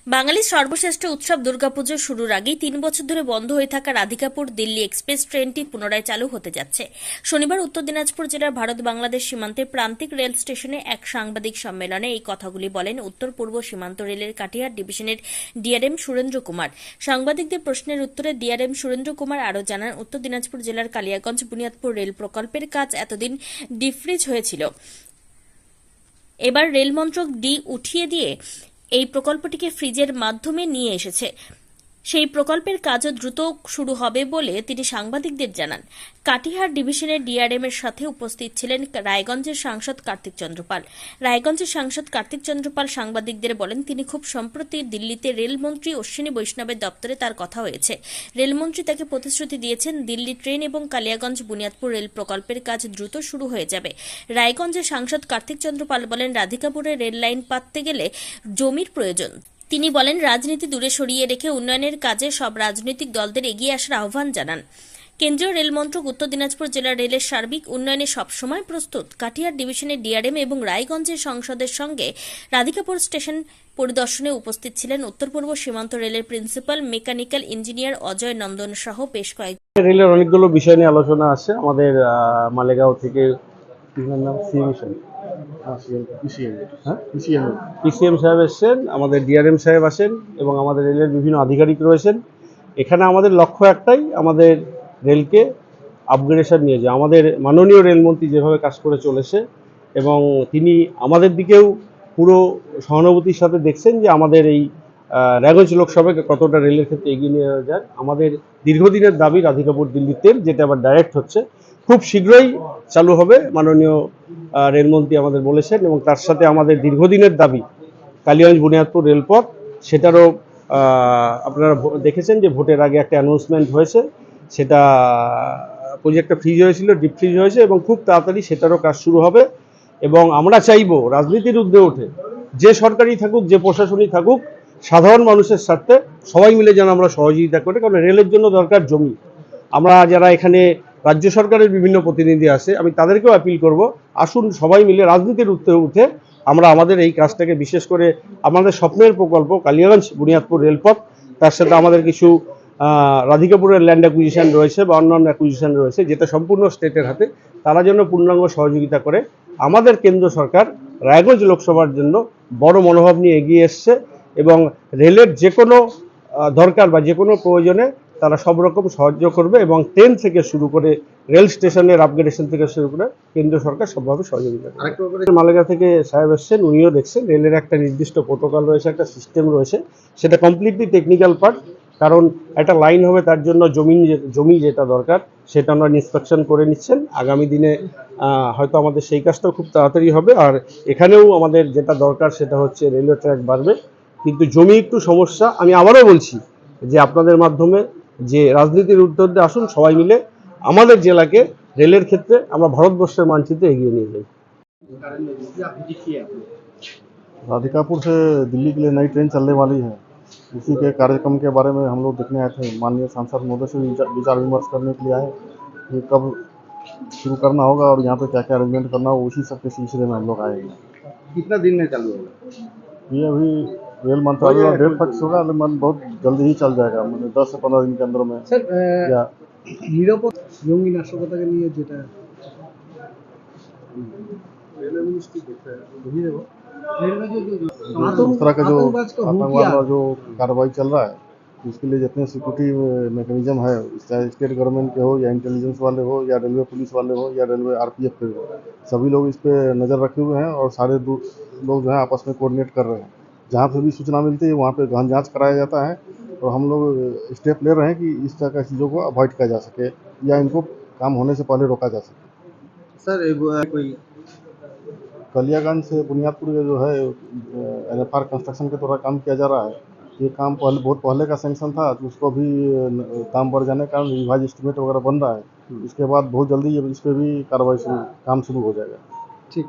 বাঙালির সর্বশ্রেষ্ঠ উৎসব দুর্গাপুজো শুরুর আগেই 3 বছর ধরে বন্ধ হয়ে থাকা রাধিকাপুর দিল্লি এক্সপ্রেস ট্রেনটি পুনরায় চালু হতে যাচ্ছে। শনিবার উত্তর দিনাজপুর জেলার ভারত বাংলাদেশ সীমান্তের প্রান্তিক রেল স্টেশনে এক সাংবাদিক সম্মেলনে এই কথাগুলি বলেন উত্তর পূর্ব সীমান্ত রেলের কাটিহার ডিভিশনের ডিআরএম সুরেন্দ্র কুমার। সাংবাদিকদের প্রশ্নের উত্তরে ডিআরএম সুরেন্দ্র কুমার আরও জানান, উত্তর দিনাজপুর জেলার কালিয়াগঞ্জ বুনিয়াদপুর রেল প্রকল্পের কাজ এতদিন ডিফ্রিজ হয়েছিল। এবার রেল মন্ত্রক উঠিয়ে দিয়ে এই প্রকল্পটিকে ফ্রিজের মাধ্যমে নিয়ে এসেছে। সেই প্রকল্পের কাজও দ্রুত শুরু হবে বলে তিনি সাংবাদিকদের জানান। কাটিহার ডিভিশনের ডিআরএম এর সাথে উপস্থিত ছিলেন রায়গঞ্জের সাংসদ কার্তিক চন্দ্র পাল। রায়গঞ্জের সাংসদ কার্তিক চন্দ্র পাল সাংবাদিকদের বলেন, তিনি খুব সম্প্রতি দিল্লিতে রেলমন্ত্রী অশ্বিনী বৈষ্ণবের দপ্তরে তার কথা হয়েছে। রেলমন্ত্রী তাকে প্রতিশ্রুতি দিয়েছেন দিল্লি ট্রেন এবং কালিয়াগঞ্জ বুনিয়াদপুর রেল প্রকল্পের কাজ দ্রুত শুরু হয়ে যাবে। রায়গঞ্জের সাংসদ কার্তিক চন্দ্র পাল বলেন, রাধিকাপুরে রেল লাইন পাততে গেলে জমির প্রয়োজন। তিনি বলেন, রাজনীতি দূরে সরিয়ে রেখে উন্নয়নের কাজে সব রাজনৈতিক দলদের এগিয়ে আসার আহ্বান জানান। কেন্দ্রীয় রেল মন্ত্রক উত্তর দিনাজপুর জেলার রেলের সার্বিক উন্নয়নে সবসময় প্রস্তুত। কাটিহার ডিভিশনের ডিআরএম এবং রায়গঞ্জের সংসদের সঙ্গে রাধিকাপুর স্টেশন পরিদর্শনে উপস্থিত ছিলেন উত্তর পূর্ব সীমান্ত রেলের প্রিন্সিপাল মেকানিক্যাল ইঞ্জিনিয়ার অজয় নন্দন সহ বেশ কয়েক রেলের অনেকগুলো বিষয় নিয়ে আলোচনা আছে। আমাদের মালেগাঁও থেকে পিসিএম সাহেব এসছেন, আমাদের ডিআরএম সাহেব আসেন এবং আমাদের রেলের বিভিন্ন আধিকারিক রয়েছেন। এখানে আমাদের লক্ষ্য একটাই, আমাদের রেলকে আপগ্রেডেশন নিয়ে যায়। আমাদের মাননীয় রেলমন্ত্রী যেভাবে কাজ করে চলেছে এবং তিনি আমাদের দিকেও পুরো সহানুভূতির সাথে দেখছেন যে আমাদের এই রায়গঞ্জ লোকসভাকে কতটা রেলের ক্ষেত্রে এগিয়ে নিয়ে যাওয়া যায়। আমাদের দীর্ঘদিনের দাবি রাধিকাপুর দিল্লি তেল, যেটা আবার ডাইরেক্ট হচ্ছে, খুব শীঘ্রই চালু হবে। মাননীয় রেলমন্ত্রী আমাদের বলেছেন এবং তার সাথে আমাদের দীর্ঘদিনের দাবি কালিয়াগঞ্জ বুনিয়াদপুর রেলপথ, সেটারও আপনারা দেখেছেন যে ভোটের আগে একটা অ্যানাউন্সমেন্ট হয়েছে, সেটা প্রজেক্টটা ফ্রিজ হয়েছিল, ডিপ ফ্রিজ হয়েছে এবং খুব তাড়াতাড়ি সেটারও কাজ শুরু হবে। এবং আমরা চাইবো রাজনীতির ঊর্ধ্বে ওঠে যে সরকারই থাকুক, যে প্রশাসনই থাকুক, সাধারণ মানুষের স্বার্থে সবাই মিলে যেন আমরা সহযোগিতা করি। কারণ রেলের জন্য দরকার জমি। আমরা যারা এখানে রাজ্য সরকারের বিভিন্ন প্রতিনিধি আছে, আমি তাদেরকেও অ্যাপিল করব, আসুন সবাই মিলে রাজনীতির ঊর্ধ্বে উঠে আমরা আমাদের এই কাজটাকে, বিশেষ করে আমাদের স্বপ্নের প্রকল্প কালিয়াগঞ্জ বুনিয়াদপুর রেলপথ, তার সাথে আমাদের কিছু রাধিকাপুরের ল্যান্ড অ্যাকুইজিশন রয়েছে বা অন্যান্য অ্যাকুইজিশন রয়েছে, যেটা সম্পূর্ণ স্টেটের হাতে, তারা যেন পূর্ণাঙ্গ সহযোগিতা করে। আমাদের কেন্দ্র সরকার রায়গঞ্জ লোকসভার জন্য বড় মনোভাব নিয়ে এগিয়ে এসছে এবং রেলের যে কোনো দরকার বা যে কোনো প্রয়োজনে তারা সব রকম সাহায্য করবে এবং ট্রেন থেকে শুরু করে রেল স্টেশনের আপগ্রেডেশন থেকে শুরু করে কেন্দ্র সরকার সবভাবে সহযোগিতা করে। মালেগা থেকে সাহেব এসছেন, উনিও দেখছেন রেলের একটা নির্দিষ্ট প্রোটোকল রয়েছে, একটা সিস্টেম রয়েছে, সেটা কমপ্লিটলি টেকনিক্যাল পার্ট। কারণ একটা লাইন হবে, তার জন্য জমি যেটা দরকার সেটা আমরা ইন্সপেকশন করে নিচ্ছেন। আগামী দিনে হয়তো আমাদের সেই কাজটাও খুব তাড়াতাড়ি হবে। আর এখানেও আমাদের যেটা দরকার সেটা হচ্ছে রেলওয়ে ট্র্যাক বাড়বে, কিন্তু জমি একটু সমস্যা। আমি আবারও বলছি যে আপনাদের মাধ্যমে যে রাজনীতির ঊর্ধ্বে আসুন, সবাই মিলে আমাদের জেলাকে রেলের ক্ষেত্রে আমরা ভারতবর্ষের মানচিত্রে এগিয়ে নিয়ে যাই। राधिकापुर से दिल्ली के लिए नई ट्रेन चलने वाली है, उसी के कार्यक्रम के बारे में हम लोग देखने आए थे। माननीय सांसद महोदय से विचार विमर्श करने के लिए आए कि कब शुरू करना होगा और यहाँ पे क्या क्या अरेंजमेंट करना होगा, उसी सब के सिलसिले में हम लोग आए हैं। कितना दिन में चालू होगा? ये अभी रेल मंत्रालय का डेट फिक्स होगा, लेकिन बहुत जल्दी ही चल जाएगा, मतलब 10 से 15 दिन के अंदर में। স্যার, या নিরাপদ জঙ্গি নাশকতাকে নিয়ে যেটা इस तरह का जो आतंकवाद का जो कार्रवाई चल रहा है, इसके लिए जितने सिक्योरिटी मैकेनिज्म है, चाहे स्टेट गवर्नमेंट के हो या इंटेलिजेंस वाले हो या रेलवे पुलिस वाले हो या रेलवे आरपीएफ के हो, सभी लोग इस पे नज़र रखे हुए हैं और सारे लोग जो है आपस में कोऑर्डिनेट कर रहे हैं। जहाँ पे भी सूचना मिलती है वहाँ पे गहन जांच कराया जाता है और हम लोग स्टेप ले रहे हैं कि इस तरह की चीज़ों को अवॉइड किया जा सके या इनको काम होने से पहले रोका जा सके। सर कोई कलियागंज से बुनियादपुर का जो है NFR कंस्ट्रक्शन के द्वारा काम किया जा रहा है। ये काम बहुत पहले का सैंक्शन था, तो उसको भी काम बढ़ जाने के कारण रिवाइज एस्टिमेट वगैरह बन रहा है। इसके बाद बहुत जल्दी इस पर भी कार्रवाई काम शुरू हो जाएगा। ठीक।